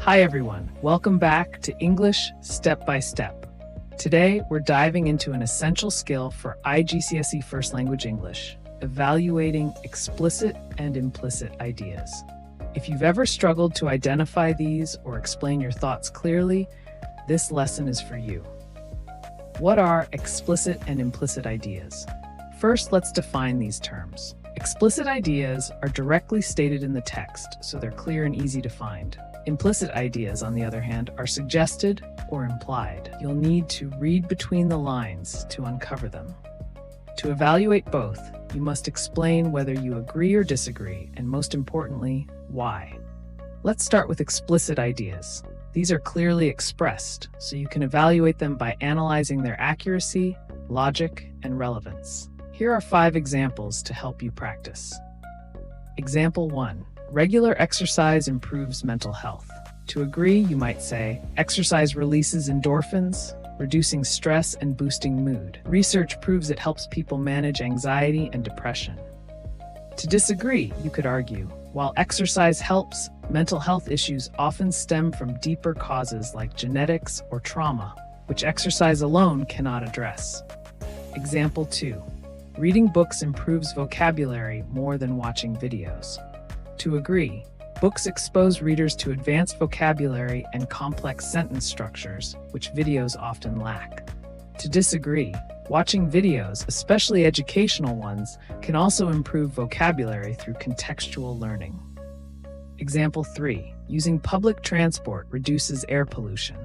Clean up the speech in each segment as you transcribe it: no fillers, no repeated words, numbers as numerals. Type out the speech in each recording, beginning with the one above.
Hi everyone, welcome back to English Step by Step. Today, we're diving into an essential skill for IGCSE First Language English, evaluating explicit and implicit ideas. If you've ever struggled to identify these or explain your thoughts clearly, this lesson is for you. What are explicit and implicit ideas? First, let's define these terms. Explicit ideas are directly stated in the text, so they're clear and easy to find. Implicit ideas, on the other hand, are suggested or implied. You'll need to read between the lines to uncover them. To evaluate both, you must explain whether you agree or disagree, and most importantly, why. Let's start with explicit ideas. These are clearly expressed, so you can evaluate them by analyzing their accuracy, logic, and relevance. Here are 5 examples to help you practice. Example 1. Regular exercise improves mental health. To agree, you might say, exercise releases endorphins, reducing stress and boosting mood. Research proves it helps people manage anxiety and depression. To disagree, you could argue, while exercise helps, mental health issues often stem from deeper causes like genetics or trauma, which exercise alone cannot address. Example 2. Reading books improves vocabulary more than watching videos. To agree, books expose readers to advanced vocabulary and complex sentence structures, which videos often lack. To disagree, watching videos, especially educational ones, can also improve vocabulary through contextual learning. Example 3. Using public transport reduces air pollution.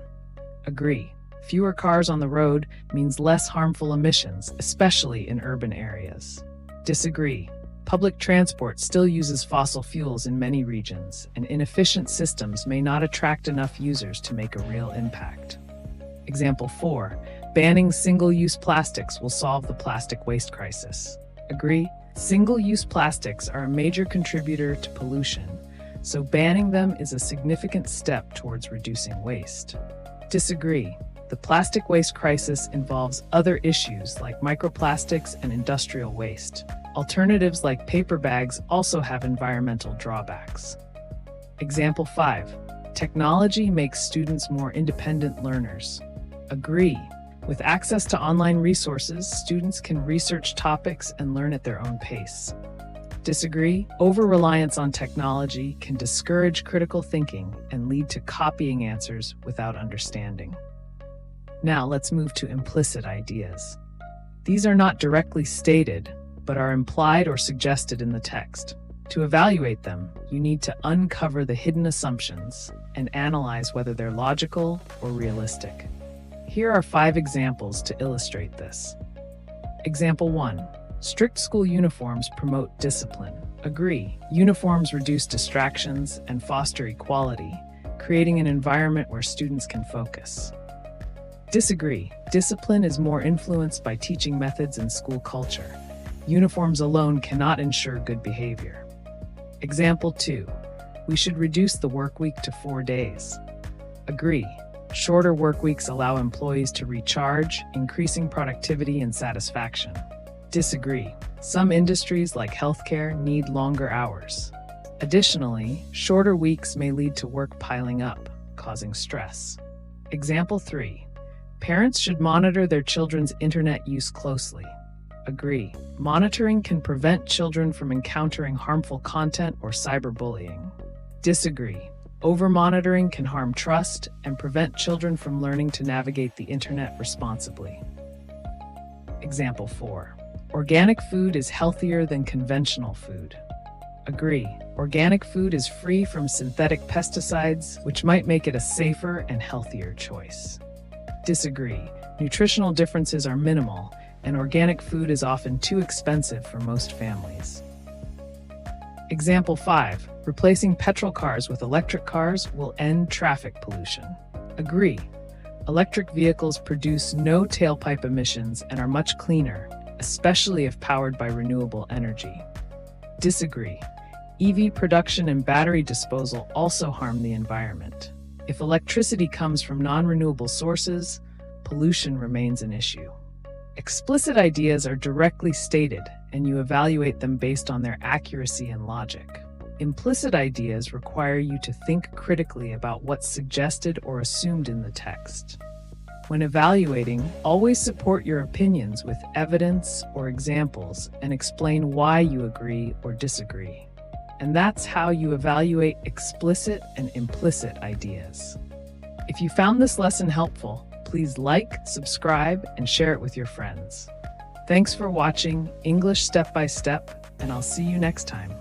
Agree. Fewer cars on the road means less harmful emissions, especially in urban areas. Disagree. Public transport still uses fossil fuels in many regions, and inefficient systems may not attract enough users to make a real impact. Example 4. Banning single-use plastics will solve the plastic waste crisis. Agree? Single-use plastics are a major contributor to pollution, so banning them is a significant step towards reducing waste. Disagree. The plastic waste crisis involves other issues like microplastics and industrial waste. Alternatives like paper bags also have environmental drawbacks. Example 5. Technology makes students more independent learners. Agree. With access to online resources, students can research topics and learn at their own pace. Disagree. Over-reliance on technology can discourage critical thinking and lead to copying answers without understanding. Now let's move to implicit ideas. These are not directly stated, but are implied or suggested in the text. To evaluate them, you need to uncover the hidden assumptions and analyze whether they're logical or realistic. Here are 5 examples to illustrate this. Example 1. Strict school uniforms promote discipline. Agree. Uniforms reduce distractions and foster equality, creating an environment where students can focus. Disagree. Discipline is more influenced by teaching methods and school culture. Uniforms alone cannot ensure good behavior. Example 2. We should reduce the work week to 4 days. Agree. Shorter work weeks allow employees to recharge, increasing productivity and satisfaction. Disagree. Some industries like healthcare need longer hours. Additionally, shorter weeks may lead to work piling up, causing stress. Example 3. Parents should monitor their children's internet use closely. Agree. Monitoring can prevent children from encountering harmful content or cyberbullying. Disagree. Over-monitoring can harm trust and prevent children from learning to navigate the internet responsibly. Example 4. Organic food is healthier than conventional food. Agree. Organic food is free from synthetic pesticides, which might make it a safer and healthier choice. Disagree. Nutritional differences are minimal, and organic food is often too expensive for most families. Example 5. Replacing petrol cars with electric cars will end traffic pollution. Agree. Electric vehicles produce no tailpipe emissions and are much cleaner, especially if powered by renewable energy. Disagree. EV production and battery disposal also harm the environment. If electricity comes from non-renewable sources, pollution remains an issue. Explicit ideas are directly stated, and you evaluate them based on their accuracy and logic. Implicit ideas require you to think critically about what's suggested or assumed in the text. When evaluating, always support your opinions with evidence or examples and explain why you agree or disagree. And that's how you evaluate explicit and implicit ideas. If you found this lesson helpful, please like, subscribe, and share it with your friends. Thanks for watching English Step by Step, and I'll see you next time.